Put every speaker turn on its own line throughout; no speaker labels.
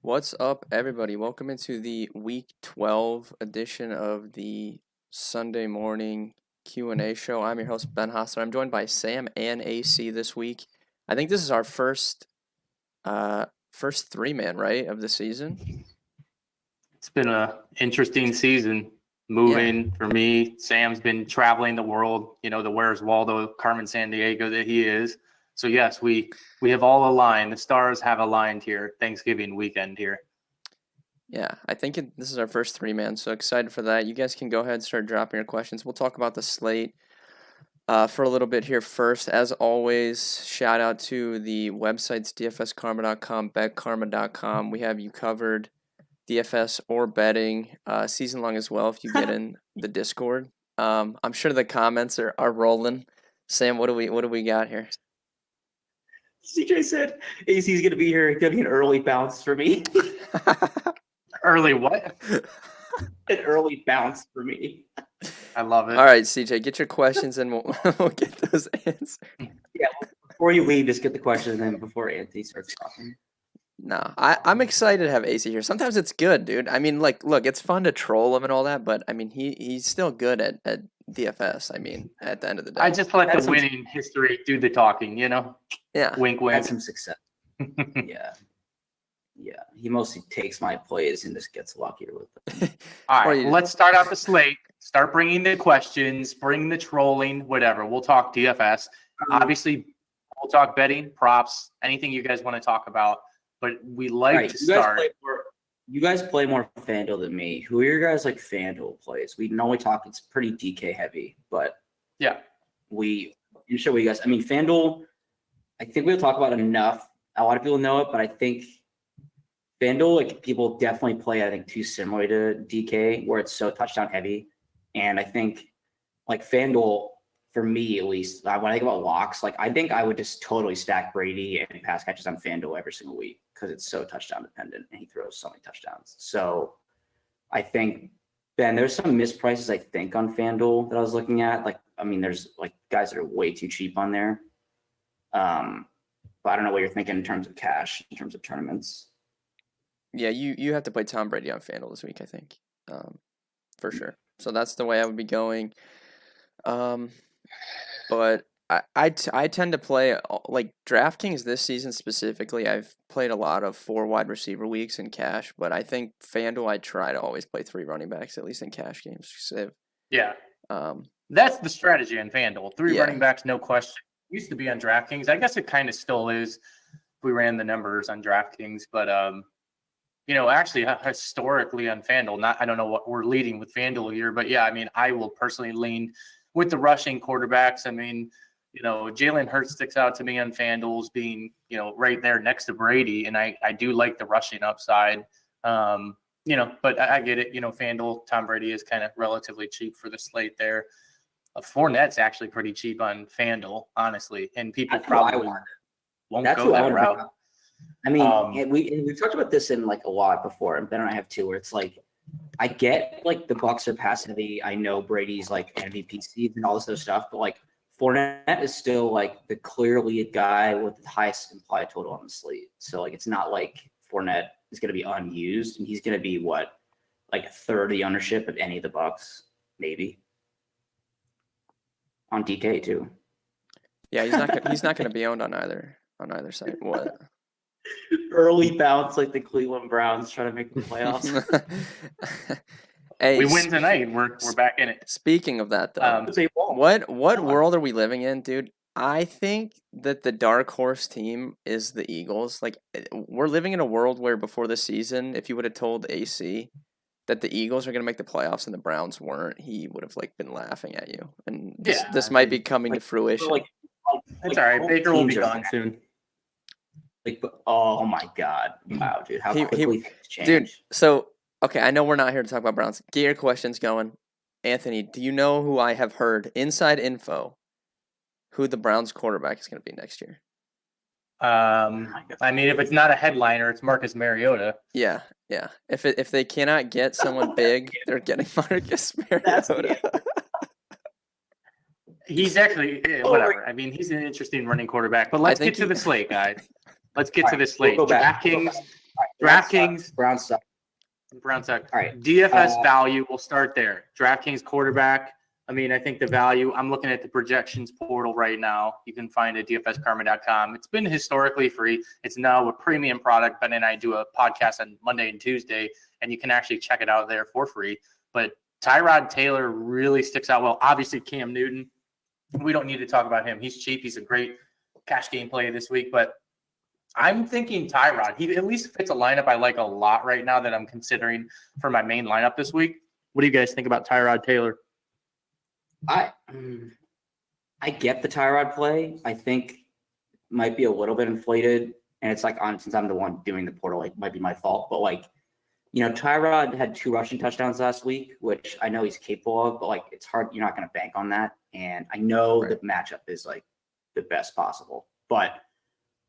What's up, everybody? Welcome into the Week 12 edition of the Sunday morning Q&A show. I'm your host, Ben Hostler. I'm joined by Sam and AC this week. I think this is our first three-man, right, of the season?
It's been a interesting season.
Yeah.
Moving for me. Sam's been traveling the world, the Where's Waldo, Carmen Sandiego that he is. So yes, we have all aligned. The stars have aligned here. Thanksgiving weekend here.
Yeah, I think this is our first three-man, so excited for that. You guys can go ahead and start dropping your questions. We'll talk about the slate for a little bit here first. As always, shout out to the websites dfskarma.com, betkarma.com. We have you covered, DFS or betting, season long as well if you get in the Discord. I'm sure the comments are rolling. Sam, what do we got here?
CJ said AC's gonna be here. It's gonna be an early bounce for me.
Early what?
An early bounce for me.
I love it.
All right, CJ, get your questions and we'll get those answers.
Yeah, before you leave, just get the question and then before Anthony starts talking.
No, I'm excited to have AC here. Sometimes it's good, dude. I mean, like, look, it's fun to troll him and all that, but I mean, he's still good at DFS. I mean, at the end of the day,
I just let the winning history do the talking,
Yeah.
Wink, wink.
Had some success. Yeah. He mostly takes my plays and just gets luckier with them.
All right, let's start out the slate. Start bringing the questions, bring the trolling, whatever. We'll talk DFS. Obviously, we'll talk betting, props, anything you guys want to talk about. But we like to start.
You guys play more FanDuel than me. Who are your guys like FanDuel plays? We normally talk, it's pretty DK heavy, but
yeah,
you show you guys. I mean, FanDuel, I think we'll talk about it enough. A lot of people know it, but I think FanDuel, like people definitely play, I think, too similar to DK, where it's so touchdown heavy. And I think like FanDuel, for me at least, when I think about locks, like I think I would just totally stack Brady and pass catches on FanDuel every single week because it's so touchdown dependent and he throws so many touchdowns. So I think, Ben, there's some misprices I think on FanDuel that I was looking at. Like, I mean, there's like guys that are way too cheap on there. But I don't know what you're thinking in terms of cash, in terms of tournaments.
Yeah, you have to play Tom Brady on FanDuel this week, I think, for sure. So that's the way I would be going. But I tend to play like DraftKings this season specifically. I've played a lot of 4 wide receiver weeks in cash, but I think FanDuel I try to always play 3 running backs at least in cash games.
Yeah, that's the strategy in FanDuel. 3 running backs, no question. Used to be on DraftKings. I guess it kind of still is. If we ran the numbers on DraftKings, but actually historically on FanDuel, I don't know what we're leading with FanDuel here, but yeah, I mean, I will personally lean with the rushing quarterbacks. I mean, Jalen Hurts sticks out to me on FanDuel as being, right there next to Brady. And I do like the rushing upside, but I get it. FanDuel, Tom Brady is kind of relatively cheap for the slate there. Fournette's actually pretty cheap on FanDuel, honestly. And people probably won't go that route.
I mean, we've talked about this in like a lot before, and Ben and I have too, where it's like, I get like the Bucs are pass heavy. I know Brady's like MVP seeds and all this other stuff, but like Fournette is still like the clear lead guy with the highest implied total on the slate. So like, it's not like Fournette is going to be unused, and he's going to be like a third of the ownership of any of the Bucs, maybe on DK too.
Yeah, he's not going to be owned on either side. What?
Early bounce like the Cleveland Browns trying to make the playoffs.
Hey,
we win tonight. We're back in it.
Speaking of that, though, what world are we living in, dude? I think that the dark horse team is the Eagles. Like, we're living in a world where before the season, if you would have told AC that the Eagles are going to make the playoffs and the Browns weren't, he would have like been laughing at you. And this might be coming to fruition.
It's all right. Baker will be gone soon.
Like, oh my God. Wow, dude. How quickly things change.
Dude, so, okay, I know we're not here to talk about Browns. Get your questions going. Anthony, do you know who I have heard, inside info, who the Browns quarterback is going to be next year?
I mean, if it's not a headliner, it's Marcus Mariota.
Yeah. If they cannot get someone big, they're getting Marcus Mariota.
He's actually, whatever. I mean, he's an interesting running quarterback. But let's get to the slate, guys. Let's get to the slate. DraftKings, DraftKings.
Browns suck.
Browns suck.
All right.
DFS value, we'll start there. DraftKings quarterback. I mean, I think the value, I'm looking at the projections portal right now. You can find it at dfskarma.com. It's been historically free. It's now a premium product. Ben and I do a podcast on Monday and Tuesday, and you can actually check it out there for free. But Tyrod Taylor really sticks out well. Obviously, Cam Newton, we don't need to talk about him. He's cheap. He's a great cash game play this week. But I'm thinking Tyrod. He at least fits a lineup I like a lot right now that I'm considering for my main lineup this week. What do you guys think about Tyrod Taylor?
I get the Tyrod play. I think might be a little bit inflated, and it's like since I'm the one doing the portal, it might be my fault. But Tyrod had 2 rushing touchdowns last week, which I know he's capable of, but it's hard. You're not going to bank on that, and I know the matchup is the best possible. But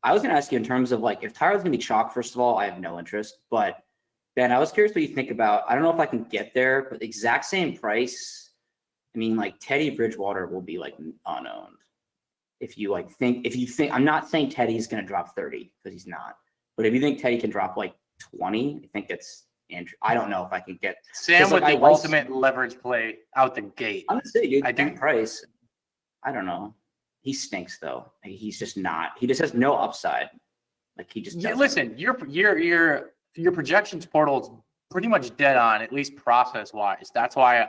I was going to ask you in terms of if Tyrod's going to be chalk. First of all, I have no interest. But Ben, I was curious what you think about. I don't know if I can get there, but the exact same price. I mean, Teddy Bridgewater will be unowned. If you think, I'm not saying Teddy's going to drop 30 because he's not, but if you think Teddy can drop 20, I think it's Andrew. I don't know if I can get
Sam with the ultimate leverage play out the gate.
I'm going to say, dude, I think Price. I don't know. He stinks though. He's just not. He just has no upside. He just doesn't.
Listen, your projections portal is pretty much dead on, at least process wise. That's why.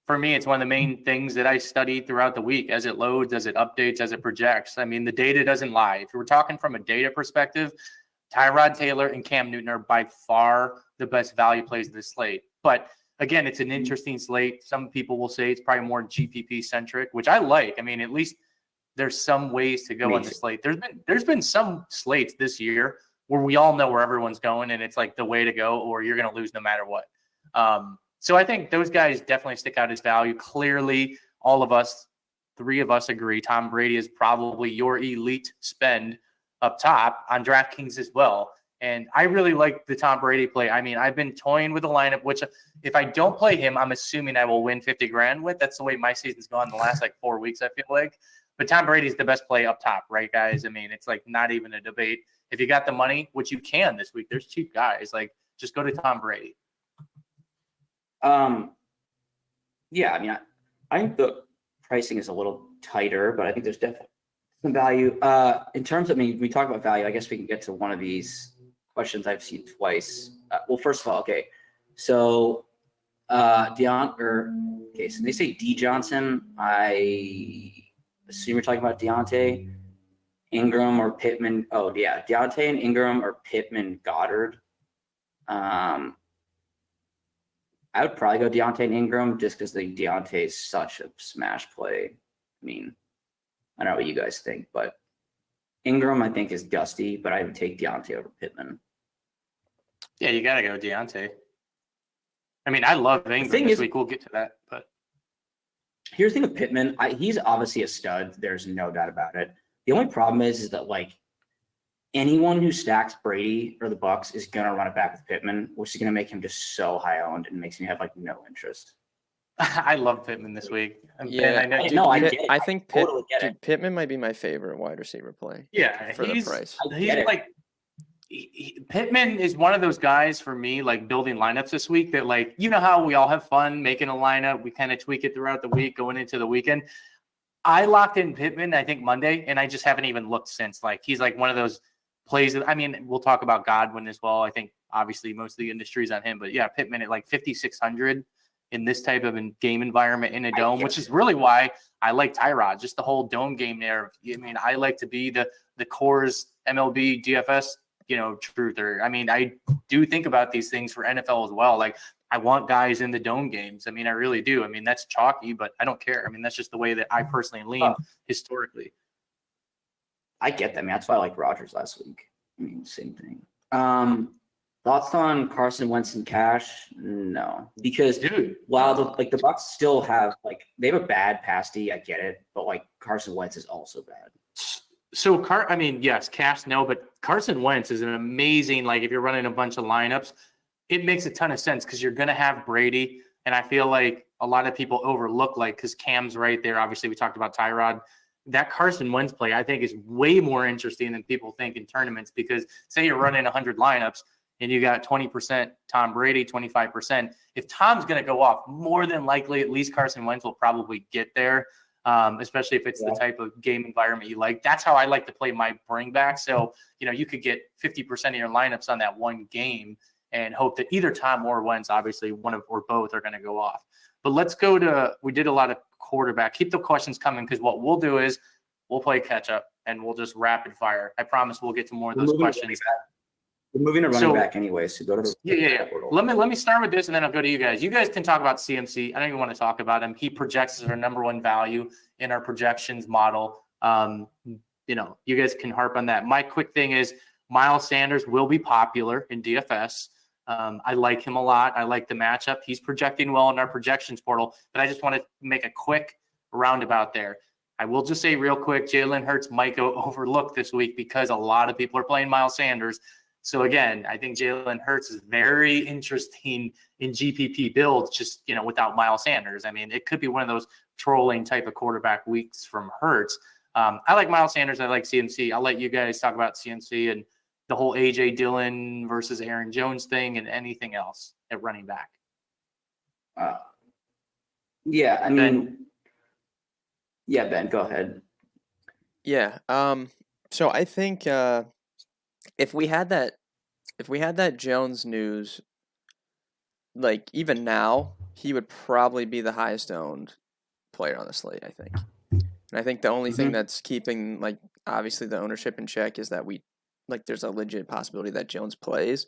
For me, it's one of the main things that I study throughout the week as it loads, as it updates, as it projects. I mean, the data doesn't lie. If we're talking from a data perspective, Tyrod Taylor and Cam Newton are by far the best value plays of this slate. But again, it's an interesting slate. Some people will say it's probably more GPP centric, which I like. I mean, at least there's some ways to go on the slate. There's been some slates this year where we all know where everyone's going and it's the way to go, or you're going to lose no matter what. So I think those guys definitely stick out as value. Clearly, all of us, 3 of us agree, Tom Brady is probably your elite spend up top on DraftKings as well. And I really like the Tom Brady play. I mean, I've been toying with a lineup, which if I don't play him, I'm assuming I will win $50,000 with. That's the way my season's gone the last 4 weeks, I feel like. But Tom Brady's the best play up top, right, guys? I mean, it's not even a debate. If you got the money, which you can this week, there's cheap guys. Just go to Tom Brady.
Yeah, I mean, I think the pricing is a little tighter, but I think there's definitely some value. In terms of, we talk about value, I guess we can get to one of these questions I've seen twice. Well, first of all, okay. So, so they say D Johnson. I assume you're talking about Deontay, Ingram, or Pittman. Oh, yeah, Deontay and Ingram or Pittman, Goddard. I would probably go Deontay and Ingram just because Deontay is such a smash play. I mean, I don't know what you guys think, but Ingram I think is dusty, but I would take Deontay over Pittman.
Yeah, you got to go Deontay. I mean, I love Ingram this week. We'll get to that. But
here's the thing with Pittman. He's obviously a stud. There's no doubt about it. The only problem is that anyone who stacks Brady or the Bucks is going to run it back with Pittman, which is going to make him just so high owned and makes me have no interest.
I love Pittman this week.
Yeah,
I get it.
I think
totally get it.
Pittman might be my favorite wide receiver play.
Yeah,
for the price.
Pittman is one of those guys for me, building lineups this week that how we all have fun making a lineup. We kind of tweak it throughout the week going into the weekend. I locked in Pittman, I think Monday, and I just haven't even looked since. He's one of those plays that, we'll talk about Godwin as well. I think obviously most of the industry is on him, but yeah, Pittman at 5,600 in this type of game environment in a dome, which is really why I like Tyrod, just the whole dome game there. I like to be the Coors MLB DFS, truther. I do think about these things for NFL as well. I want guys in the dome games. I really do. That's chalky, but I don't care. That's just the way that I personally lean historically.
I get that, man. That's why I like Rodgers last week. Same thing. Thoughts on Carson Wentz and cash? No, because while the Bucs still have they have a bad pass D, I get it, but Carson Wentz is also bad.
So yes, cash no, but Carson Wentz is an amazing. If you're running a bunch of lineups, it makes a ton of sense because you're gonna have Brady, and I feel like a lot of people overlook because Cam's right there. Obviously, we talked about Tyrod. That Carson Wentz play, I think, is way more interesting than people think in tournaments because say you're running 100 lineups and you got 20% Tom Brady, 25%. If Tom's going to go off, more than likely, at least Carson Wentz will probably get there, especially if it's the type of game environment you like. That's how I like to play my bring back. So, you could get 50% of your lineups on that one game and hope that either Tom or Wentz, obviously one of or both, are going to go off. But let's go to, we did a lot of quarterback. Keep the questions coming, because what we'll do is we'll play catch up and we'll just rapid fire. I promise we'll get to more of those questions.
We're moving to running back anyway, so go to the
yeah. Let me start with this, and then I'll go to you guys. You guys can talk about CMC. I don't even want to talk about him. He projects as our number one value in our projections model. You guys can harp on that. My quick thing is Miles Sanders will be popular in DFS. I like him a lot. I like the matchup. He's projecting well in our projections portal, but I just want to make a quick roundabout there. I will just say real quick, Jalen Hurts might go overlooked this week because a lot of people are playing Miles Sanders. So again, I think Jalen Hurts is very interesting in GPP builds, just, without Miles Sanders. I mean, it could be one of those trolling type of quarterback weeks from Hurts. I like Miles Sanders. I like CMC. I'll let you guys talk about CMC and the whole AJ Dillon versus Aaron Jones thing and anything else at running back.
Ben, go ahead.
Yeah. So I think if we had that Jones news, like even now, he would probably be the highest owned player on the slate, I think. And I think the only thing that's keeping obviously the ownership in check is that there's a legit possibility that Jones plays.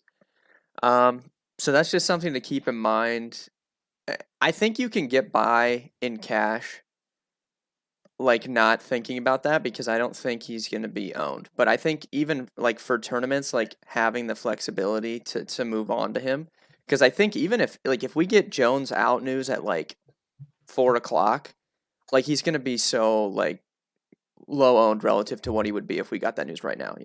So that's just something to keep in mind. I think you can get by in cash, not thinking about that, because I don't think he's going to be owned. But I think even for tournaments, having the flexibility to move on to him, because I think even if we get Jones out news at 4:00, he's going to be so low owned relative to what he would be if we got that news right now,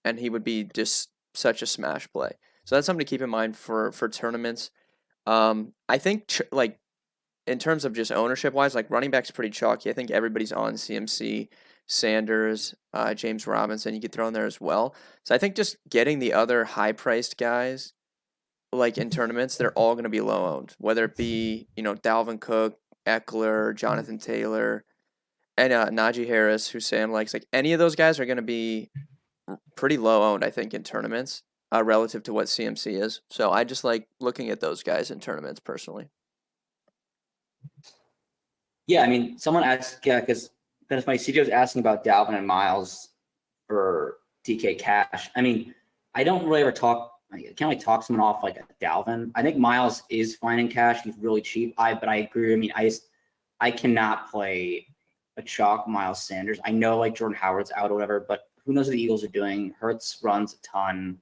and he would be just such a smash play. So that's something to keep in mind for tournaments. I think in terms of just ownership wise, running back's pretty chalky. I think everybody's on CMC, Sanders, James Robinson. You could throw in there as well. So I think just getting the other high priced guys, in tournaments, they're all going to be low owned, whether it be, Dalvin Cook, Eckler, Jonathan Taylor, and Najee Harris, who Sam likes. Any of those guys are going to be pretty low owned, I think, in tournaments relative to what CMC is. So I just like looking at those guys in tournaments personally.
Yeah, I mean, someone asked, because it's funny, CJ was asking about Dalvin and Miles for DK cash. I mean, I don't really ever I can't really talk someone off Dalvin. I think Miles is fine in cash. He's really cheap. But I agree. I mean, I cannot play a chalk Miles Sanders. I know Jordan Howard's out or whatever, but who knows what the Eagles are doing? Hurts runs a ton,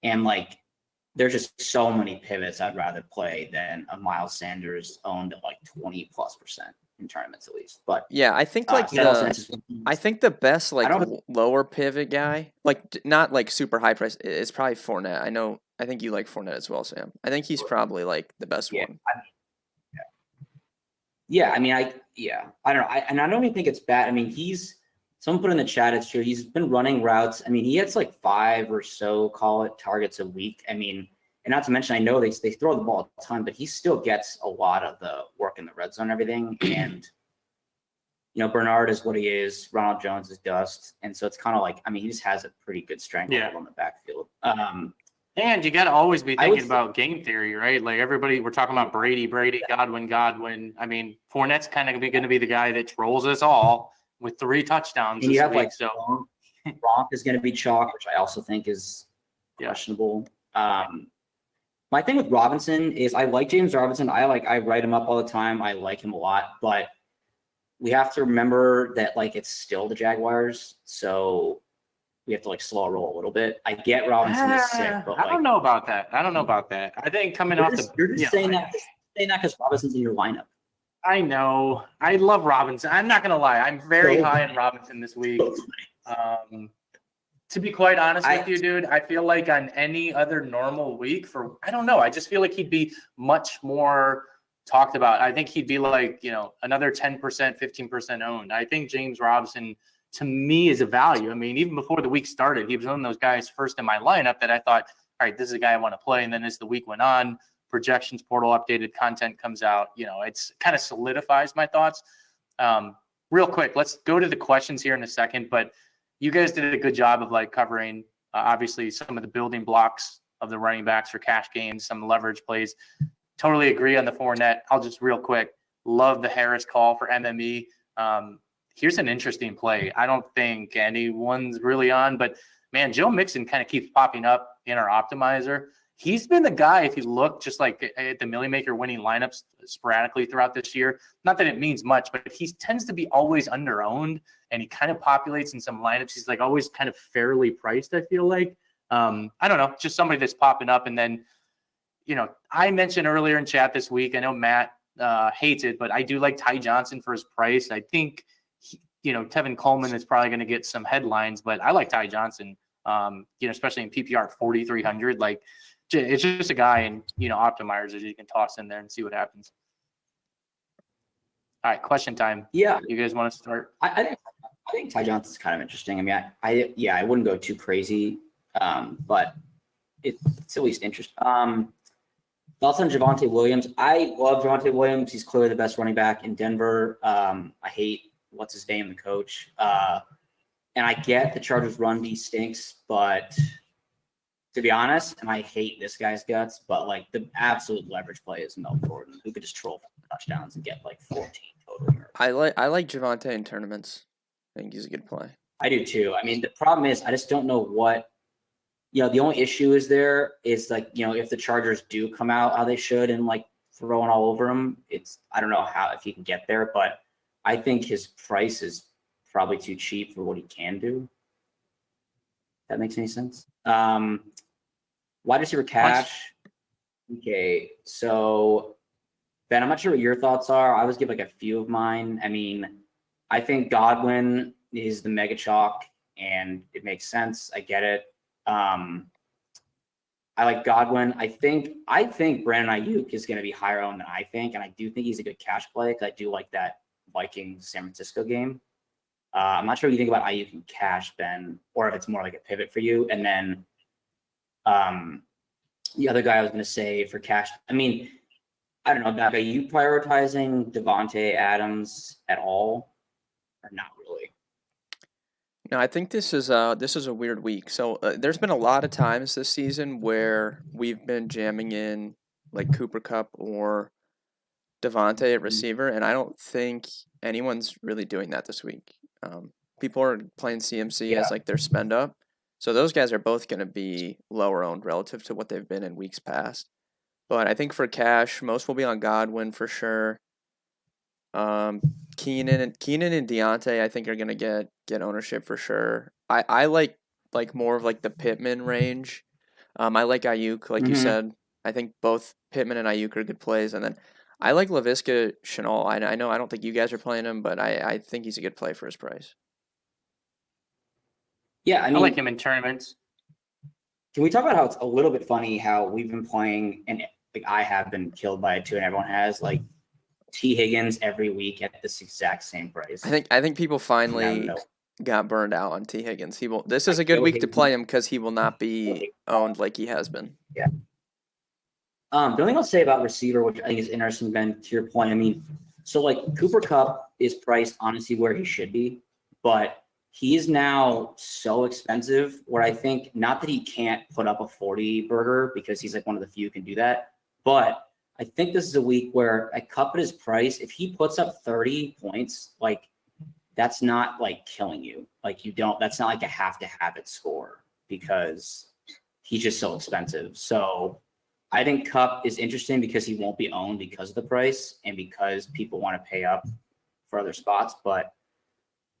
and there's just so many pivots I'd rather play than a Miles Sanders owned at 20+% in tournaments at least. But
yeah, I think I think the best lower pivot guy, not super high price, is probably Fournette. I think you like Fournette as well, Sam. I think he's probably the best one.
I don't know. I don't even think it's bad. I mean, someone put in the chat, it's true. He's been running routes. I mean, he gets 5 or so, call it, targets a week. I mean, and not to mention, I know they throw the ball a ton, but he still gets a lot of the work in the red zone and everything. And, Bernard is what he is. Ronald Jones is dust. And so it's kind of he just has a pretty good strength level in the backfield.
And you got to always be thinking about game theory, right? Everybody, we're talking about Brady, Godwin. I mean, Fournette's kind of going to be the guy that trolls us all with 3 touchdowns
and
this
have
week.
Gronk is going to be chalk, which I also think is questionable. My thing with Robinson is I like James Robinson. I write him up all the time. I like him a lot, but we have to remember that it's still the Jaguars, so we have to slow roll a little bit. I get Robinson is sick, but
I don't know about that. I think coming off
you're just saying that because Robinson's in your lineup.
I know. I love Robinson. I'm not gonna lie. I'm very high on Robinson this week. To be quite honest with you, dude, I feel like on any other normal week I don't know. I just feel like he'd be much more talked about. I think he'd be another 10%, 15% owned. I think James Robinson, to me, is a value. I mean, even before the week started, he was one of those guys first in my lineup that I thought, all right, this is a guy I want to play. And then as the week went on, projections portal updated, content comes out, it's kind of solidifies my thoughts. Real quick, let's go to the questions here in a second, but you guys did a good job of covering obviously some of the building blocks of the running backs for cash games, some leverage plays. Totally agree on the Fournette. I'll just real quick, love the Harris call for MME. Here's an interesting play. I don't think anyone's really on, but man, Joe Mixon kind of keeps popping up in our optimizer. He's been the guy, if you look just at the Millie Maker winning lineups sporadically throughout this year, not that it means much, but he tends to be always under-owned, and he kind of populates in some lineups. He's always kind of fairly priced, I feel like. I don't know, just somebody that's popping up. And then, I mentioned earlier in chat this week, I know Matt hates it, but I do like Ty Johnson for his price. I think, Tevin Coleman is probably going to get some headlines, but I like Ty Johnson, especially in PPR at 4,300. It's just a guy in, optimizers that you can toss in there and see what happens. All right, question time.
Yeah.
You guys want to start?
I think Ty Johnson's kind of interesting. I mean, I wouldn't go too crazy, but it's at least interesting. Thoughts on Javonte Williams? I love Javonte Williams. He's clearly the best running back in Denver. I hate what's his name, the coach. And I get the Chargers run D stinks, but to be honest, and I hate this guy's guts, but the absolute leverage play is Mel Gordon, who could just troll touchdowns and get 14 total yards.
I like Javonte in tournaments. I think he's a good play.
I do too. I mean, the problem is I just don't know what, the only issue is if the Chargers do come out how they should and throwing all over him, I don't know if he can get there, but I think his price is probably too cheap for what he can do. If that makes any sense. Wide receiver cash. Okay, so Ben, I'm not sure what your thoughts are. I always give a few of mine. I mean, I think Godwin is the mega chalk, and it makes sense. I get it. I like Godwin. I think Brandon Ayuk is going to be higher owned than I think, and I do think he's a good cash play because I do like that Vikings San Francisco game. I'm not sure what you think about Ayuk and cash, Ben, or if it's more like a pivot for you. And then the other guy I was going to say for cash, I mean, I don't know, are you prioritizing Devontae Adams at all or not really?
No, I think this is a weird week. So there's been a lot of times this season where we've been jamming in Cooper Kupp or Devontae at receiver, and I don't think anyone's really doing that this week. People are playing CMC as their spend up. So those guys are both going to be lower owned relative to what they've been in weeks past. But I think for cash, most will be on Godwin for sure. Keenan and Deontay, I think, are going to get ownership for sure. I like more of the Pittman range. I like Ayuk, you said. I think both Pittman and Ayuk are good plays. And then I like Laviska Shenault. I know I don't think you guys are playing him, but I think he's a good play for his price.
Yeah, I mean,
I like him in tournaments.
Can we talk about how it's a little bit funny how we've been playing, and I have been killed by it too, and everyone has T. Higgins every week at this exact same price.
I think people finally got burned out on T. Higgins. This is a good week to play him because he will not be owned like he has been.
Yeah. The only thing I'll say about receiver, which I think is interesting, Ben, to your point, I mean, so Cooper Kupp is priced honestly where he should be, but he's now so expensive where I think not that he can't put up a 40 burger because he's one of the few who can do that, but I think this is a week where at Kupp at his price, if he puts up 30 points, that's not killing you. That's not a have to have it score because he's just so expensive. So I think Kupp is interesting because he won't be owned because of the price and because people want to pay up for other spots. But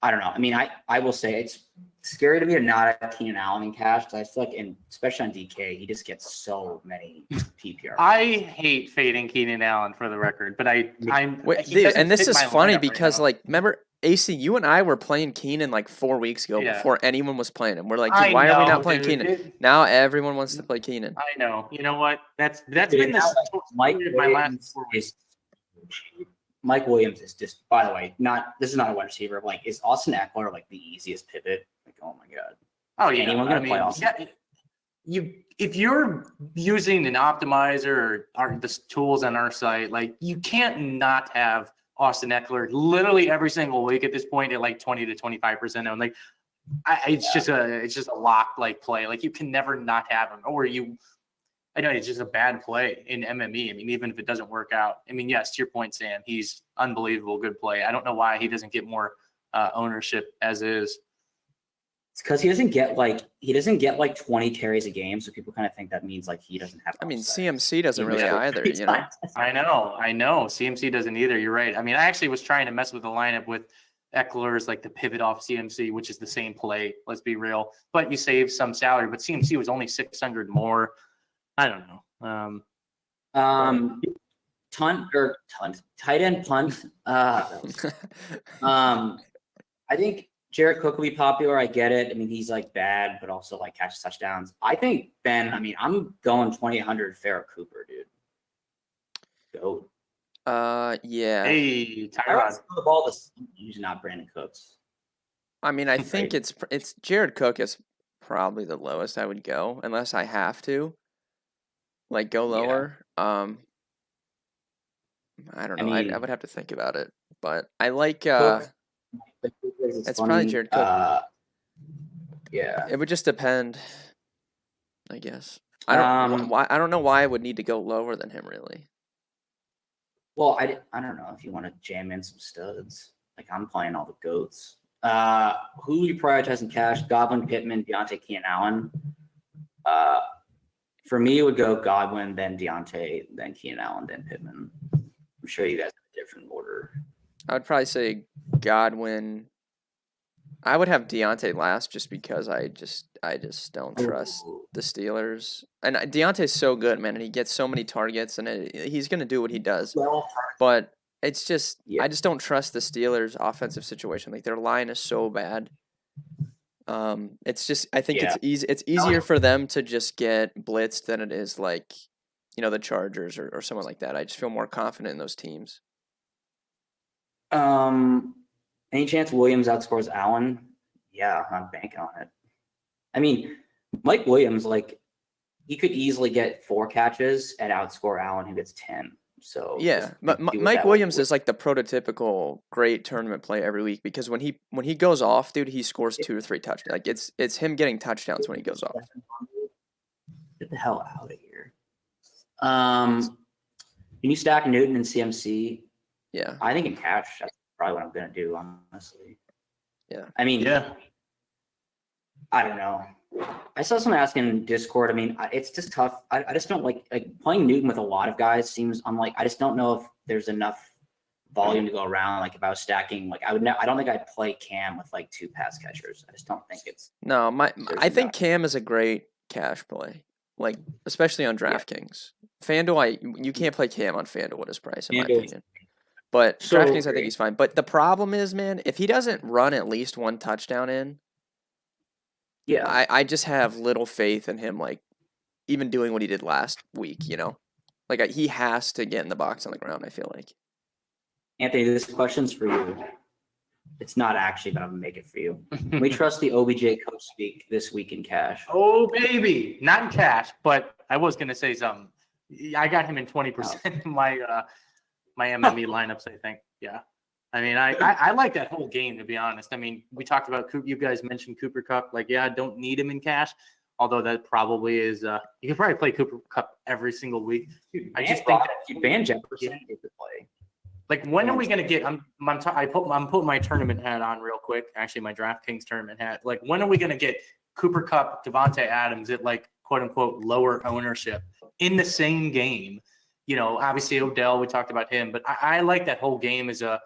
I don't know. I mean, I will say it's scary to me to not have Keenan Allen in cash because I feel and especially on DK, he just gets so many PPR.
I hate fading Keenan Allen for the record, but
and this is funny because remember AC, you and I were playing Keenan 4 weeks ago before anyone was playing him. We're like, dude, why are we not playing Keenan? Now everyone wants to play Keenan.
I know. You know what? That's been this.
Mike Williams is just, by the way, this is not a wide receiver. Is Austin Eckler the easiest pivot? Oh my god.
Oh yeah.
Anyone gonna play Austin?
Yeah. if you're using an optimizer or the tools on our site, like you can't not have Austin Eckler literally every single week at this point at like 20 to 25%. I'm like, it's just a lock like play. Like you can never not have him, I know it's just a bad play in MME. I mean, even if it doesn't work out, I mean, yes, to your point, Sam, he's unbelievable, good play. I don't know why he doesn't get more ownership as is.
It's because he doesn't get like 20 carries a game, so people kind of think that means like he doesn't have.
I mean, CMC doesn't really either, you know.
I know. CMC doesn't either. You're right. I mean, I actually was trying to mess with the lineup with Eckler's like the pivot off CMC, which is the same play. Let's be real, but you save some salary. But CMC was only 600 more. I don't know. Tight end punt. I think Jared Cook will be popular. I get it. I mean, he's like bad, but also like catches touchdowns. I think Ben. I mean, I'm going 2,800 Farrah Cooper, dude. Go.
Yeah.
Hey, Tyrod.
The ball to he's not Brandon Cooks.
I mean, I think it's Jared Cook is probably the lowest I would go unless I have to. Like go lower. Yeah. I don't know. I mean, I would have to think about it, but I like.
Cook,
it's probably Jared Cook.
Yeah.
It would just depend, I guess. I don't know why I would need to go lower than him, really.
Well, I don't know if you want to jam in some studs. Like I'm playing all the goats. Who you prioritize in cash? Godwin, Pittman, Deontay, Keenan Allen. For me, it would go Godwin, then Deontay, then Keenan Allen, then Pittman. I'm sure you guys have a different order.
I would probably say Godwin. I would have Deontay last just because I just don't trust the Steelers. And Deontay's so good, man, and he gets so many targets, and he's going to do what he does. But it's just I just don't trust the Steelers' offensive situation. Like their line is so bad. It's just I think it's easy. It's easier for them to just get blitzed than it is like, the Chargers or someone like that. I just feel more confident in those teams.
Any chance Williams outscores Allen? Yeah, I'm banking on it. I mean, Mike Williams, like, he could easily get 4 catches and outscore Allen, who gets 10. So
yeah, but Mike Williams is like the prototypical great tournament play every week because when he goes off, dude, he scores 2 or 3 touchdowns. Like it's him getting touchdowns when he goes off.
Get the hell out of here. Can you stack Newton and CMC?
Yeah,
I think in cash, that's probably what I'm gonna do, honestly.
Yeah,
I mean, I don't know. I saw someone asking in Discord. I mean, it's just tough. I just don't like playing Newton with a lot of guys seems. I'm like, I just don't know if there's enough volume to go around. Like if I was stacking, like I don't think I'd play Cam with like 2 pass catchers. I just don't think it's.
No, I think Cam is a great cash play. Like especially on DraftKings. FanDuel, you can't play Cam on FanDuel at his price, in my opinion. But DraftKings, I think he's fine. But the problem is, man, if he doesn't run at least 1 touchdown in. Yeah, I just have little faith in him, like, even doing what he did last week, Like, he has to get in the box on the ground, I feel like.
Anthony, this question's for you. It's not actually, but I'm going to make it for you. We trust the OBJ coach speak this week in cash.
Oh, baby. Not in cash, but I was going to say something. I got him in 20% of my MME lineups, I think. Yeah. I mean, I like that whole game, to be honest. I mean, we talked about you guys mentioned Cooper Kupp. Like, yeah, I don't need him in cash, although that probably is you can probably play Cooper Kupp every single week. Dude, I just think that
Van Jefferson is the play.
Like, when are we gonna get? I'm putting my tournament hat on real quick. Actually, my DraftKings tournament hat. Like, when are we gonna get Cooper Kupp, Devontae Adams at like quote unquote lower ownership in the same game? Obviously Odell, we talked about him, but I like that whole game as a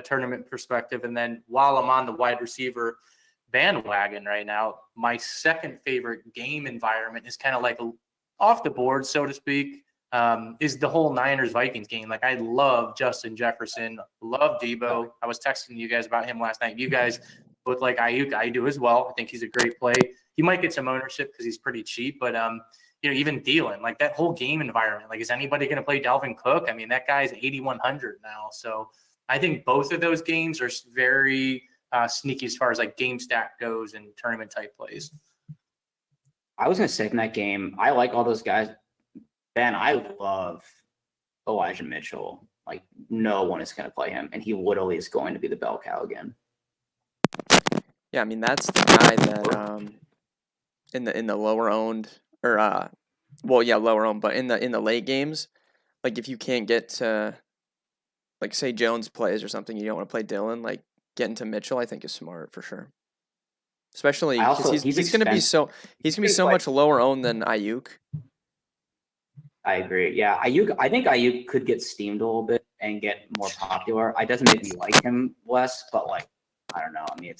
tournament perspective. And then while I'm on the wide receiver bandwagon right now, my second favorite game environment is kind of like off the board, so to speak, is the whole Niners-Vikings game. Like, I love Justin Jefferson, love Debo. I was texting you guys about him last night. You guys both like Ayuk. I do as well. I think he's a great play. He might get some ownership because he's pretty cheap, but even Thielen, like that whole game environment. Like, is anybody going to play Dalvin Cook? I mean, that guy's 8,100 now, so I think both of those games are very sneaky as far as like game stack goes and tournament type plays.
I was gonna say from that game, I like all those guys. Ben, I love Elijah Mitchell. Like no one is gonna play him, and he literally is going to be the bell cow again.
Yeah, I mean that's the guy that in the lower owned or lower owned, but in the late games, like if you can't get to like say Jones plays or something, you don't want to play Dylan, like getting to Mitchell I think is smart for sure. Especially because he's gonna be so much lower owned than Ayuk.
I agree. Yeah, I think Ayuk could get steamed a little bit and get more popular. It doesn't make me like him less, but like I don't know. I mean,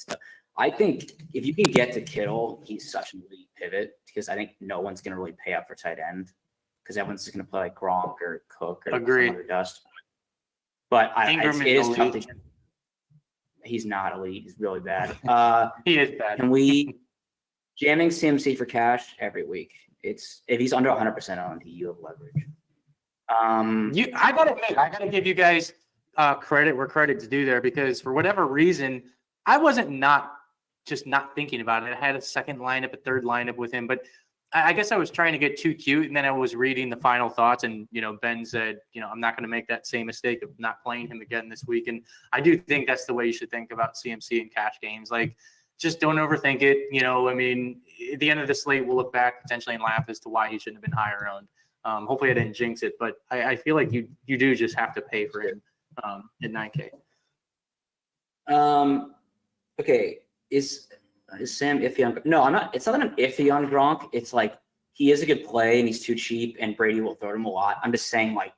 I think if you can get to Kittle, he's such an elite pivot because I think no one's going to really pay up for tight end because everyone's just going to play like Gronk or Cook or some dust. But it is tough to get. He's not elite. He's really bad.
He is bad.
And we jamming CMC for cash every week. It's if he's under 100% owned, you have leverage.
I gotta admit, I gotta give you guys credit where credit's due there because for whatever reason, I wasn't not thinking about it. I had a second lineup, a third lineup with him, but I guess I was trying to get too cute, and then I was reading the final thoughts, and Ben said, I'm not going to make that same mistake of not playing him again this week, and I do think that's the way you should think about CMC and cash games. Like, just don't overthink it. I mean, at the end of the slate, we'll look back potentially and laugh as to why he shouldn't have been higher owned. Hopefully, I didn't jinx it, but I feel like you do just have to pay for him at $9K.
Okay, is Sam iffy on? No, I'm not. It's not that I'm iffy on Gronk. It's like he is a good play and he's too cheap, and Brady will throw him a lot. I'm just saying, like,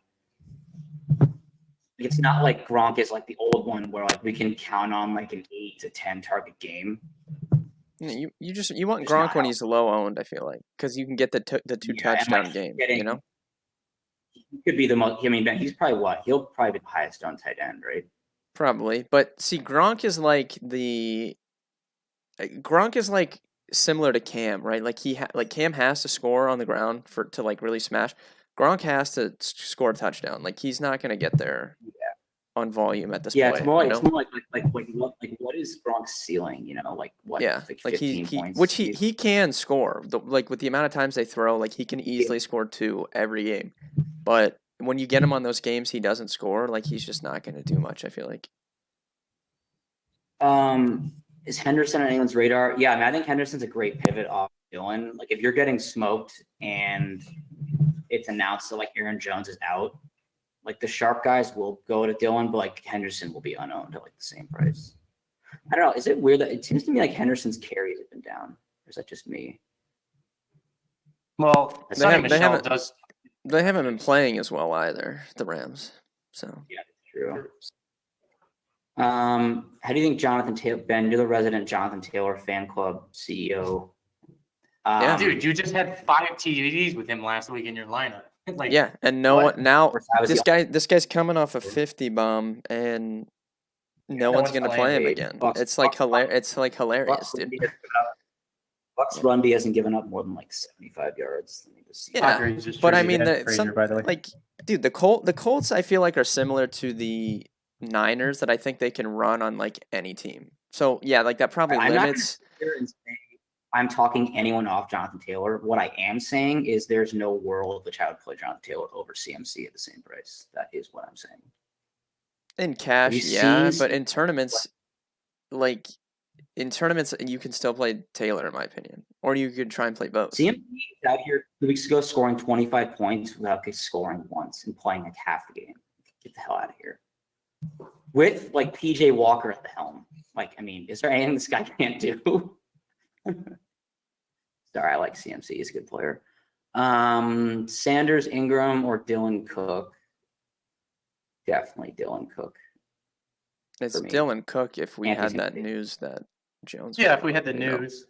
it's not like Gronk is like the old one where like we can count on like an 8 to 10 target game.
You want Gronk when he's low owned. I feel like because you can get the two touchdown game. He
could be the most. I mean, he's probably what he'll probably be the highest on tight end, right?
Probably, but see, Gronk is like similar to Cam, right? Like Cam has to score on the ground to like really smash. Gronk has to score a touchdown. Like he's not going to get there on volume at this point.
It's more like what is Gronk's ceiling? Like what?
Yeah,
like 15 points,
which he can score. Like with the amount of times they throw, like he can easily score 2 every game. But when you get him on those games, he doesn't score. Like he's just not going to do much. I feel like.
Is Henderson on anyone's radar? Yeah, I mean, I think Henderson's a great pivot off Dylan. Like if you're getting smoked and it's announced that like Aaron Jones is out, like the sharp guys will go to Dylan, but like Henderson will be unowned at like the same price. I don't know. Is it weird that it seems to me like Henderson's carries have been down? Or is that just me?
Well,
they haven't been playing as well either, the Rams. So
yeah, true. How do you think Jonathan Taylor, Ben, you're the resident Jonathan Taylor fan club CEO?
Yeah,
dude, you just had 5 TDs with him last week in your lineup. Like,
yeah, and this guy's coming off a 50 bomb, and no one's gonna play him again. It's like hilarious, dude.
Bucks run D hasn't given up more than like 75 yards.
Yeah, but I mean, dude, the Colts I feel like are similar to the Niners that I think they can run on like any team. So yeah, like that probably limits.
I'm talking anyone off Jonathan Taylor. What I am saying is there's no world which I would play Jonathan Taylor over CMC at the same price. That is what I'm saying.
In cash, but in tournaments, you can still play Taylor, in my opinion, or you could try and play both.
CMC out here 2 weeks ago scoring 25 points without scoring once and playing like half the game. Get the hell out of here. With like PJ Walker at the helm. Like, I mean, is there anything this guy can't do? Sorry, I like CMC. He's a good player. Sanders, Ingram, or Dylan Cook? Definitely Dylan Cook.
It's Dylan Cook if we had that news that Jones.
Yeah, if we had the news,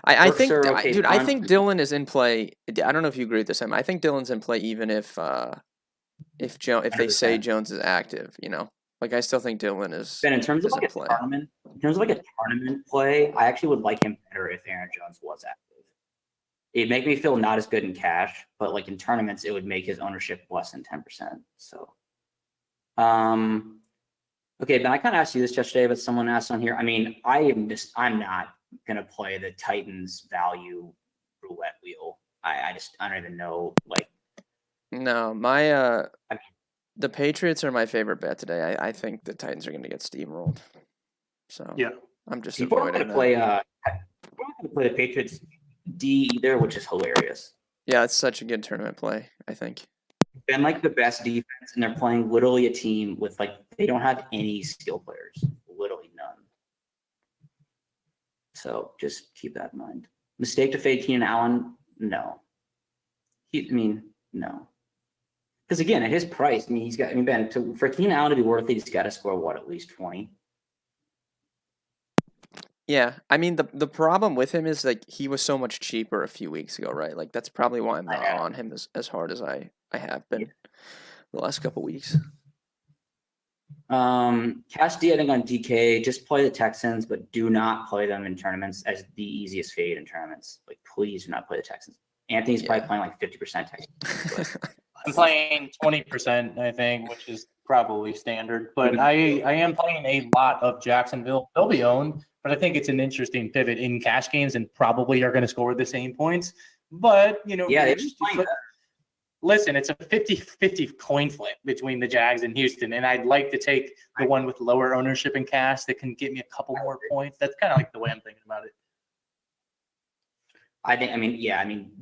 I think Dylan is in play. I don't know if you agree with this, Sam. I think Dylan's in play even if they say Jones is active, Like I still think Dylan is.
Ben, in terms of like a tournament play, I actually would like him better if Aaron Jones was active. It'd make me feel not as good in cash, but like in tournaments, it would make his ownership less than 10%. So, okay, Ben, I kind of asked you this yesterday, but someone asked on here. I mean, I'm not gonna play the Titans value roulette wheel. I don't even know. Like,
No, the Patriots are my favorite bet today. I think the Titans are going to get steamrolled. So
Yeah.
I'm just
people aren't
avoiding
gonna
that.
play the Patriots D either, which is hilarious.
Yeah, it's such a good tournament play, I think.
Been like the best defense, and they're playing literally a team with like they don't have any skill players, literally none. So just keep that in mind. Mistake to fade Keenan Allen? No. No. Because again, at his price, Ben, for Keenan Allen to be worth it, he's got to score what, at least 20?
Yeah, I mean the problem with him is like he was so much cheaper a few weeks ago, right? Like that's probably why I'm not on him as hard as I have been the last couple weeks.
Cash D, I think on DK, just play the Texans, but do not play them in tournaments as the easiest fade in tournaments. Like, please do not play the Texans. Anthony's probably playing like 50% Texans.
I'm playing 20%, I think, which is probably standard. But I am playing a lot of Jacksonville. They'll be owned, but I think it's an interesting pivot in cash games and probably are going to score the same points. But, listen, it's a 50-50 coin flip between the Jags and Houston, and I'd like to take the one with lower ownership in cash that can get me a couple more points. That's kind of like the way I'm thinking about it.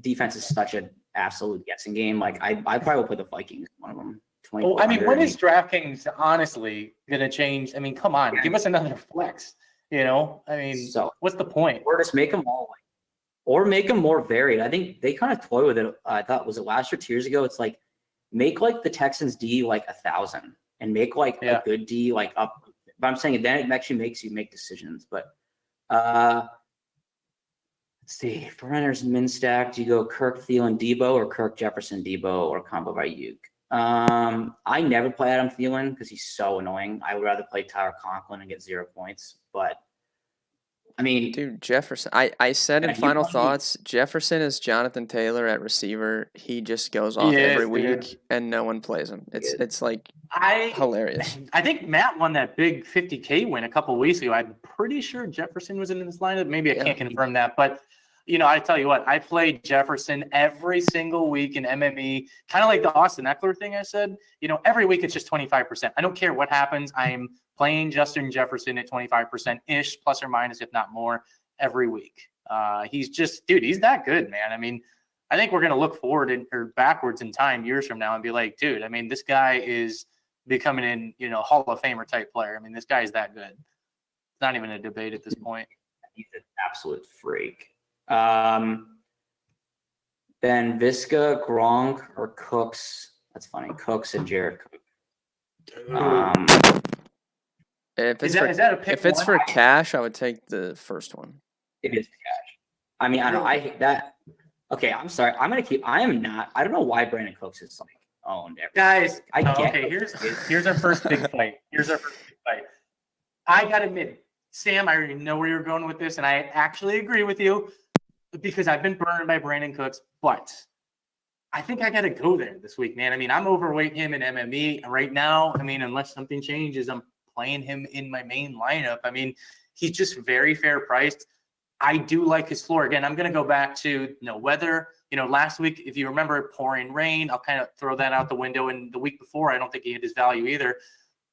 Defense is such an absolute guessing game. Like, I probably will put the Vikings in one of them.
When is DraftKings honestly going to change? I mean, come on, give us another flex. What's the point?
Or just make them all or make them more varied. I think they kind of toy with it. I thought, was it last year, 2 years ago? It's like, make like the Texans D like 1,000 and make like a good D like up. But I'm saying then it actually makes you make decisions. But let's see. For runners min stack, do you go Kirk, Thielen, Debo, or Kirk, Jefferson, Debo, or combo by Ayuk? I never play Adam Thielen because he's so annoying. I would rather play Tyler Conklin and get 0 points. But I mean,
dude, Jefferson. I said in final thoughts, Jefferson is Jonathan Taylor at receiver. He just goes off every week, and no one plays him. It's like hilarious.
I think Matt won that big 50K win a couple weeks ago. I'm pretty sure Jefferson was in this lineup. Maybe I can't confirm that, but I tell you what, I played Jefferson every single week in MME, kind of like the Austin Eckler thing I said. Every week it's just 25%. I don't care what happens. I'm playing Justin Jefferson at 25%-ish, plus or minus, if not more, every week. He's just, dude, he's that good, man. I mean, I think we're going to look forward or backwards in time years from now and be like, dude, I mean, this guy is becoming Hall of Famer type player. I mean, this guy is that good. It's not even a debate at this point.
He's an absolute freak. Ben Visca, Gronk, or Cooks. That's funny. Cooks and Jared Cook.
If it's for cash, I would take the first one.
It is cash. I mean, I don't know. I hate that. Okay, I'm sorry. I don't know why Brandon Cooks is like owned.
Guys, here's our first big fight. I gotta admit, Sam, I already know where you're going with this, and I actually agree with you because I've been burned by Brandon Cooks, but I think I got to go there this week, man. I mean, I'm overweight him in MME right now. I mean, unless something changes, I'm playing him in my main lineup. I mean, he's just very fair priced. I do like his floor. Again, I'm going to go back to weather. Last week, if you remember, pouring rain, I'll kind of throw that out the window. And the week before, I don't think he hit his value either.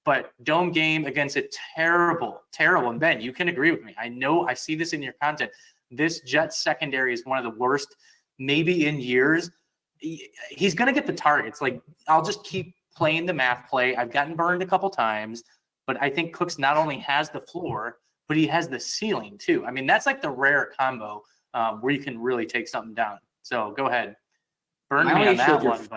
But dome game against a terrible, and Ben, you can agree with me. I know I see this in your content. This Jets secondary is one of the worst maybe in years. He's going to get the targets. Like, I'll just keep playing the math play. I've gotten burned a couple times, but I think Cooks not only has the floor, but he has the ceiling too. I mean, that's like the rare combo where you can really take something down. So go ahead. Burn me on that one.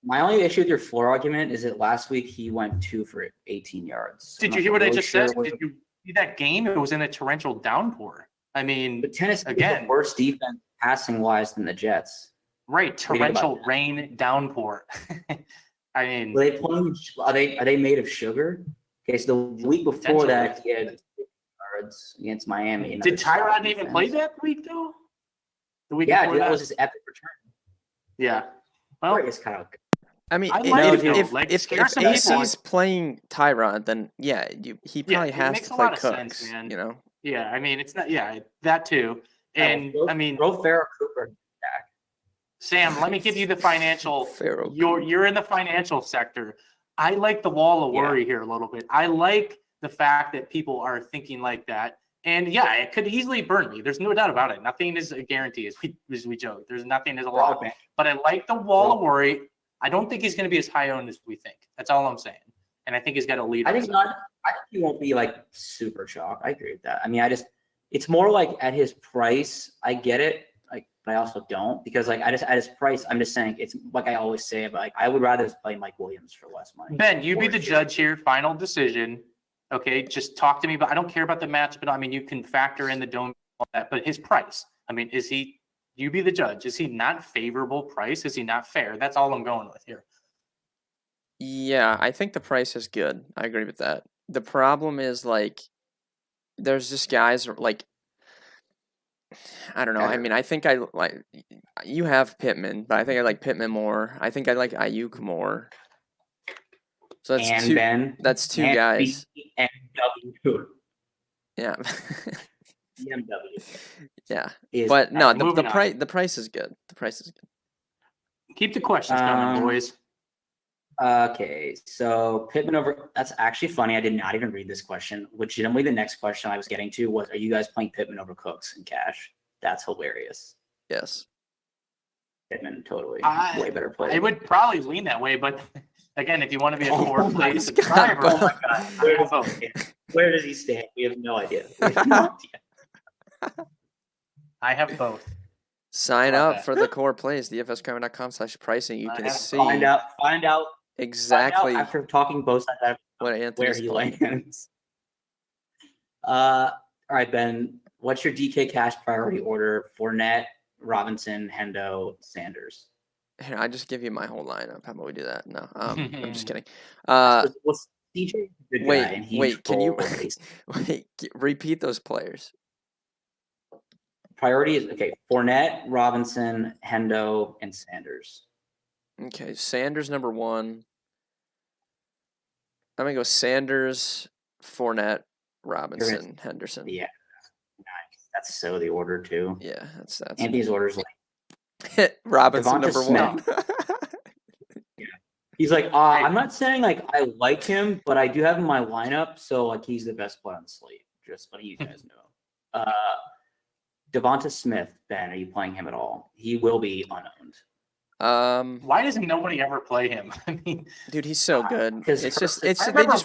My only issue with your floor argument is that last week he went 2 for 18 yards.
Did you hear what I just said? Did you see that game? It was in a torrential downpour. I mean,
but Tennessee again, worse defense passing wise than the Jets.
Right, torrential rain downpour. I mean,
are they made of sugar? Okay, so the week before that, he had yards against Miami.
Did Tyrod even play that week though? The week
before that was his epic return.
Yeah, well,
it's kind of.
I mean, if AC's playing Tyrod, then he probably has to play Cooks.
Sense, man. Yeah, I mean, it's not. Yeah, that too. And I mean,
throw Pharaoh Cooper back.
Sam, let me give you the financial.
Pharaoh
You're in the financial sector. I like the wall of worry here a little bit. I like the fact that people are thinking like that. And yeah, it could easily burn me. There's no doubt about it. Nothing is a guarantee, as we joke. There's nothing is a lock. But I like the wall of worry. I don't think he's going to be as high owned as we think. That's all I'm saying. And I think he's got a lead.
I think he won't be like super shocked. I agree with that. I mean, it's more like at his price, I get it. Like, but I also don't, because like at his price, I'm just saying it's like I always say, but like I would rather play Mike Williams for less money.
Ben, you be the judge here. Final decision. Okay, just talk to me. But I don't care about the match. But I mean, you can factor in the dome, all that. But his price. I mean, is he? You be the judge. Is he not favorable price? Is he not fair? That's all I'm going with here.
Yeah, I think the price is good. I agree with that. The problem is like, there's just guys like, I don't know. I mean, I think I like, you have Pittman, but I think I like Pittman more. I think I like Ayuk more. So that's two guys.
BMW.
Yeah.
BMW.
Yeah. But no, the price is good. The price is good.
Keep the questions coming, boys.
Okay, so Pittman over. That's actually funny. I did not even read this question. Legitimately, the next question I was getting to was, are you guys playing Pittman over Cooks in cash? That's hilarious.
Yes.
Pittman, totally. Way better play.
I would probably lean that way, but again, if you want to be a core play
subscriber. Oh my God. Where does he stand? We have no idea.
I have both.
Sign up for the core plays, dfscarmen.com/pricing. You can see.
Find out
exactly
after talking both sides where he lands. All right, Ben. What's your DK cash priority order? Fournette, Robinson, Hendo, Sanders.
Here, I just give you my whole lineup. How about we do that? No, I'm just kidding.
DJ,
wait. Can you repeat those players?
Priority is okay. Fournette, Robinson, Hendo, and Sanders.
Okay, Sanders number 1. I'm gonna go Sanders, Fournette, Robinson, Henderson.
Yeah, nice. That's so the order too.
Yeah, that's
Anthony's orders like
Robinson number 1.
Yeah, he's like, I'm not saying like I like him, but I do have him in my lineup, so like he's the best player on the slate. Just letting you guys know. Devonta Smith, Ben, are you playing him at all? He will be unowned.
Why doesn't nobody ever play him? I mean,
dude, he's so good. They just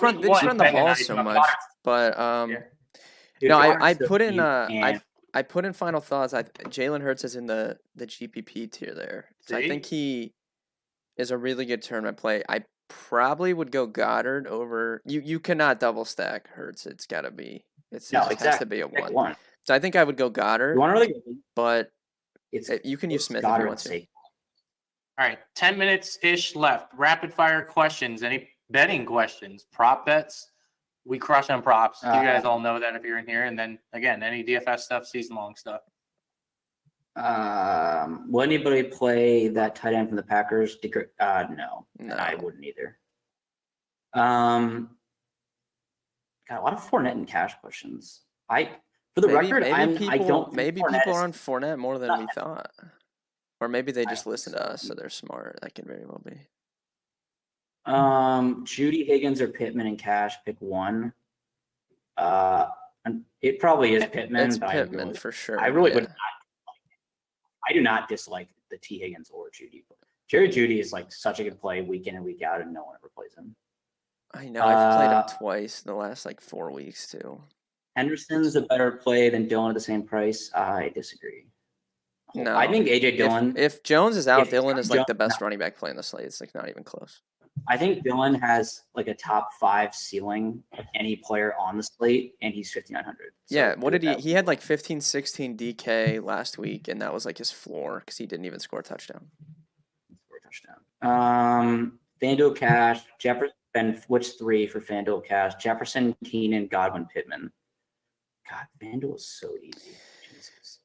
run the ball so much. But dude, no, I put in I put in final thoughts. Jalen Hurts is in the GPP tier there. So I think he is a really good tournament play. I probably would go Goddard over. You cannot double stack Hurts. It's got to be. Has to be a 1. So I think I would go Goddard. But you can use Smith if you want to.
All right, 10 minutes-ish left. Rapid fire questions. Any betting questions? Prop bets? We crush on props. You guys all know that if you're in here. And then, again, any DFS stuff, season-long stuff.
Will anybody play that tight end from the Packers? No, I wouldn't either. Got a lot of Fournette and cash questions. People
are on Fournette more than we thought. Or maybe they just listen to us, so they're smart. That can very well be.
Judy, Higgins, or Pittman in cash. Pick one. It probably is Pittman.
It's Pittman for sure.
I really would not. I do not dislike the T. Higgins or Judy. Jerry Judy is like such a good play week in and week out, and no one ever plays him.
I know. I've played him twice in the last 4 weeks too.
Henderson's a better play than Dillon at the same price. I disagree.
No,
I think AJ Dillon.
If Jones is out, Dillon is the best running back play in the slate. It's not even close.
I think Dillon has a top 5 ceiling of any player on the slate, and he's 5,900.
So yeah, what did he? He had 15, 16 DK last week, and that was his floor because he didn't even score a touchdown.
FanDuel cash, Jefferson. Which 3 for FanDuel cash? Jefferson, Keenan, Godwin, Pittman. God, FanDuel is so easy. Jesus.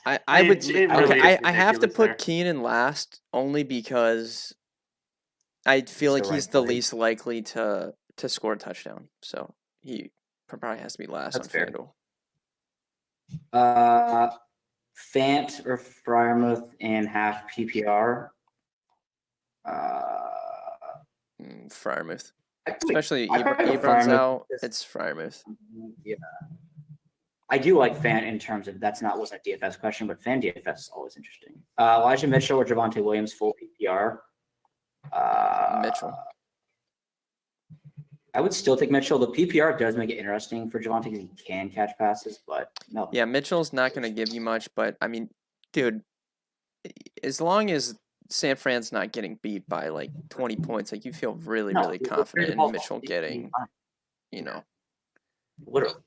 I have to put Keenan last only because I feel like he's the least likely to score a touchdown. So he probably has to be last
That's
on
fair.
FanDuel.
Fant or Friermuth in half PPR.
Friermuth.
Actually,
Especially
I probably go
Ebron's
Friermuth.
out. It's Friermuth.
Yeah. I do like Fant in terms of wasn't a DFS question, but Fan DFS is always interesting. Elijah Mitchell or Javonte Williams full PPR.
Mitchell.
I would still take Mitchell. The PPR does make it interesting for Javonte because he can catch passes, but no.
Yeah, Mitchell's not going to give you much, but I mean, dude, as long as San Fran's not getting beat by like 20 points, like you feel really, really confident in Mitchell getting,
Literally.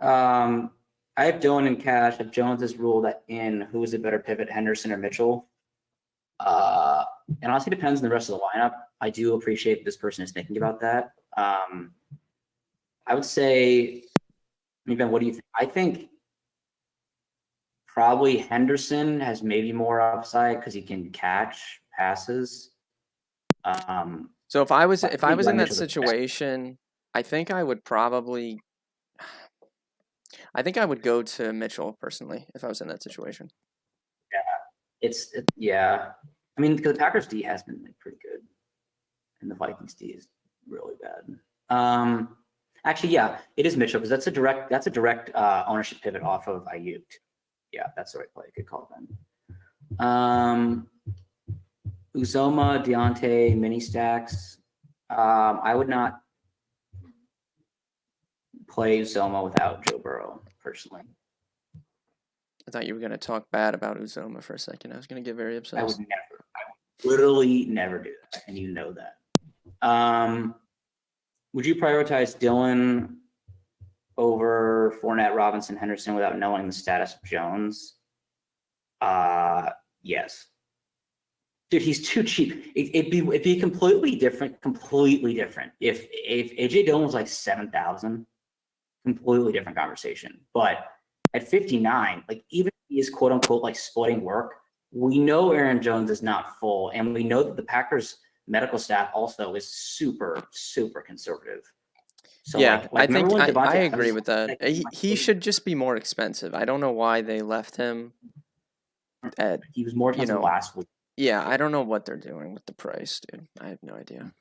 I have Dylan in cash. If Jones is ruled in, who is a better pivot, Henderson or Mitchell? And honestly, depends on the rest of the lineup. I do appreciate this person is thinking about that. I would say, Ben, what do you think? I think probably Henderson has maybe more upside because he can catch passes.
So if I was in that situation, I think I would go to Mitchell personally if I was in that situation.
Yeah, I mean, because the Packers D has been like pretty good, and the Vikings D is really bad. Actually, yeah, it is Mitchell because that's a direct ownership pivot off of Ayuk. Yeah, that's the right play. Good call, Ben. Uzoma, Deontay, mini stacks. I would not play Uzoma without Joe Burrow personally.
I thought you were going to talk bad about Uzoma for a second. I was going to get very upset.
I would literally never do that, and you know that. Would you prioritize Dylan over Fournette, Robinson, Henderson without knowing the status of Jones? Yes. Dude, he's too cheap. It'd be completely different. If AJ Dillon was like 7,000, completely different conversation. But at 59, like even if he is quote unquote like splitting work, we know Aaron Jones is not full, and we know that the Packers medical staff also is super, super conservative. So
yeah, I think I agree with that. He should just be more expensive. I don't know why they left him at.
He was more expensive last week.
Yeah, I don't know what they're doing with the price, dude. I have no idea.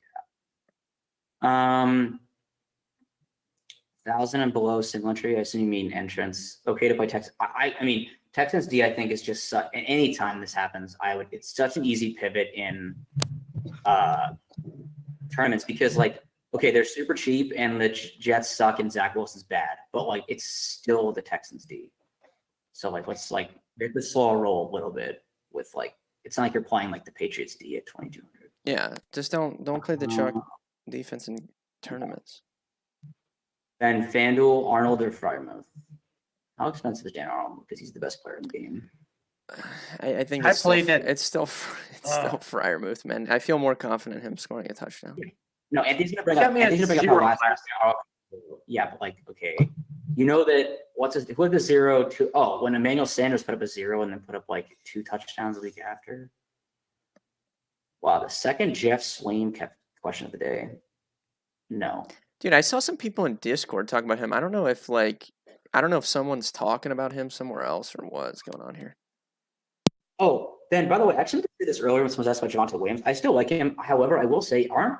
1,000 and below single entry. I assume you mean entrance. Okay to play Texans. I mean Texans D. I think is just anytime this happens, it's such an easy pivot in tournaments because they're super cheap and the Jets suck and Zach Wilson's bad, but it's still the Texans D. So let's slow roll a little bit with it's not like you're playing the Patriots D at 2,200.
Yeah, just don't play the chalk defense in tournaments.
Then FanDuel, Arnold or Friermuth. How expensive is Dan Arnold? Because he's the best player in the game.
I think it's still Friermuth, man. I feel more confident in him scoring a touchdown.
No, Anthony's gonna bring up last. Yeah, but okay. You know that who had the 0-2? Oh, when Emmanuel Sanders put up a 0 and then put up 2 touchdowns the week after. Wow, the second Jeff Swaim question of the day. No.
Dude, I saw some people in Discord talking about him. I don't know if someone's talking about him somewhere else or what's going on here.
Oh, Ben, by the way, actually, I did this earlier when someone was asked about Javonte Williams. I still like him. However, I will say, aren't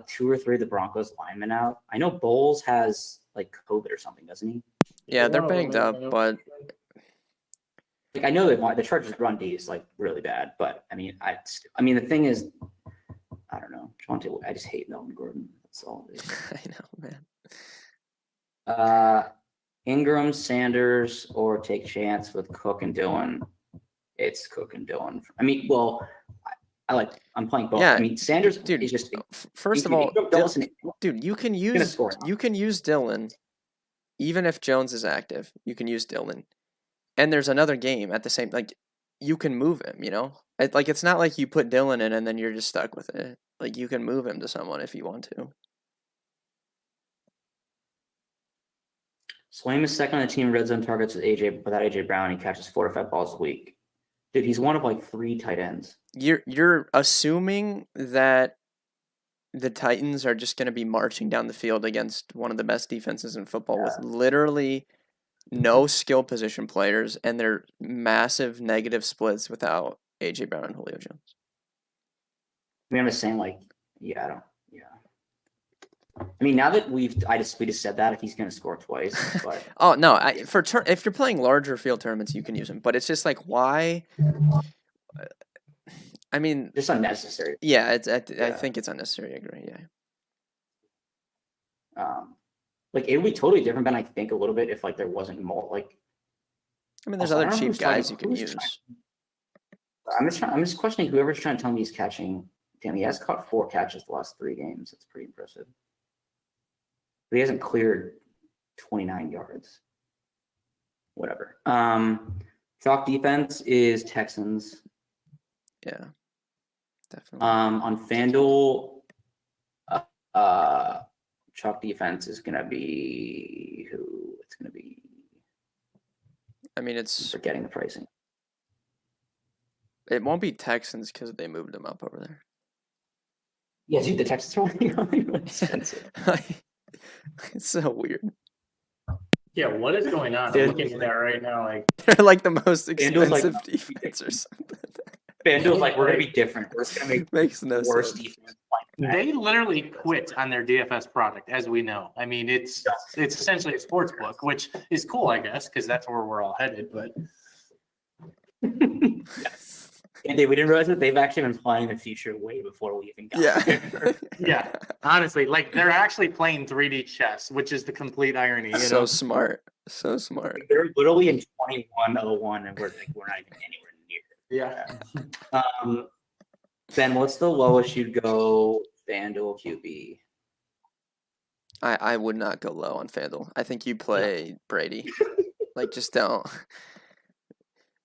2 or 3 of the Broncos linemen out? I know Bowles has COVID or something, doesn't he?
Yeah, they're banged up, but
I know the Chargers run D is really bad, but I mean, the thing is, I don't know. Javonte, I just hate Melvin Gordon. That's all it is.
I know, man.
Ingram, Sanders, or take chance with Cook and Dillon. It's Cook and Dillon. I mean, well, I'm playing both.
Yeah,
I mean, Sanders,
dude.
Is just
first of all, dude, you can use Dillon, even if Jones is active. You can use Dillon, and there's another game at the same. You can move him. It's not like you put Dillon in and then you're just stuck with it. You can move him to someone if you want to.
Swaim is second on the team red zone targets without AJ Brown. He catches 4 to 5 balls a week. Dude, he's one of 3 tight ends.
You're assuming that the Titans are just going to be marching down the field against one of the best defenses in football with
Yeah.
literally no skill position players, and they're massive negative splits without A.J. Brown and Julio Jones.
I mean, I'm just saying, like, yeah, I don't, yeah. I mean, now that we just said that if he's going to score twice, but
Oh no, if you're playing larger field tournaments, you can use him, but it's just like why? I mean,
just unnecessary.
yeah, I think it's unnecessary. I agree. Yeah.
Like it would be totally different, Ben. I think a little bit if like there wasn't more like.
I mean, there's
Also, I
other
don't know
cheap
who's trying-
guys you can
who's
use.
I'm just questioning whoever's trying to tell me he's catching. Damn, he has caught 4 catches the last 3 games. That's pretty impressive. But he hasn't cleared 29 yards. Whatever. Chalk defense is Texans.
Yeah, definitely.
On FanDuel, chalk defense is gonna be who? It's gonna be.
I mean,
I'm forgetting the pricing.
It won't be Texans because they moved him up over there.
Yeah, dude, the Texans are really expensive.
It's so weird.
Yeah, what is going on? I'm looking at that right now. Like
They're like the most
FanDuel's like-
expensive defense or something.
FanDuel's like, we're gonna be different. We're just gonna make
Makes no
worse
sense.
defense.
they literally quit on their DFS product, as we know. I mean, it's essentially a sports book, which is cool, I guess, because that's where we're all headed. But
And we didn't realize that they've actually been planning the future way before we even got there.
yeah, honestly, like they're actually playing 3D chess, which is the complete irony. You
So
know?
smart. So smart.
They're literally in 2101, and we're not even anywhere near.
Yeah.
Ben, what's the lowest you'd go FanDuel QB?
I would not go low on FanDuel. I think you play Brady. Like, just don't.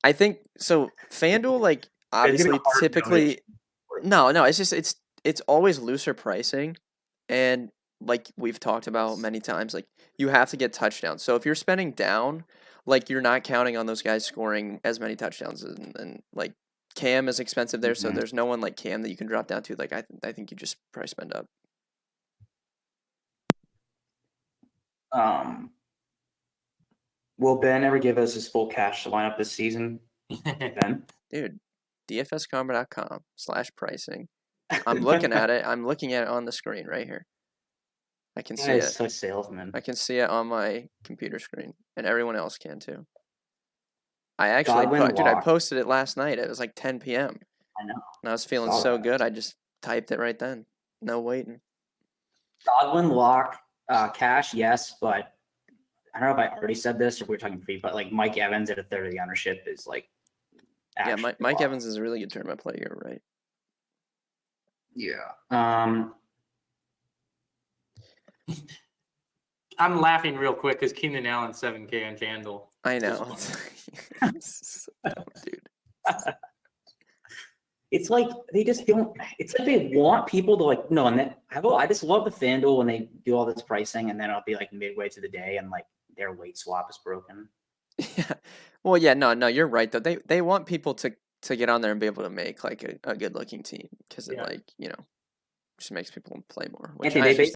I think so. FanDuel, like, obviously,
hard
typically, no. It's just it's always looser pricing, and like we've talked about many times, like you have to get touchdowns. So if you're spending down, like you're not counting on those guys scoring as many touchdowns, and like Cam is expensive there, so there's no one like Cam that you can drop down to. Like I think you just probably spend up.
Will Ben ever give us his full cash lineup this season? Ben?
Dude, dfskarma.com/pricing. I'm looking at it. I'm looking at it on the screen right here. I can see it.
So salesman.
I can see it on my computer screen, and everyone else can too. I actually, I posted it last night. It was like 10 p.m.
I know.
And I was feeling so good. I just typed it right then. No waiting.
Godwin, lock, cash, yes, but I don't know if I already said this or if we're talking free, but like Mike Evans at a third of the ownership is like.
Yeah, Mike Evans is a really good tournament player. You're right.
Yeah.
I'm laughing real quick because Keenan Allen 7K on FanDuel.
I know. So dumb, dude.
It's like they just don't. It's like they want people to like no. And then I just love the FanDuel when they do all this pricing, and then I'll be like midway to the day, and like their weight swap is broken.
Yeah. Well, yeah, no, you're right though. They want people to get on there and be able to make like a good looking team because it like just makes people play more. Which
Anthony,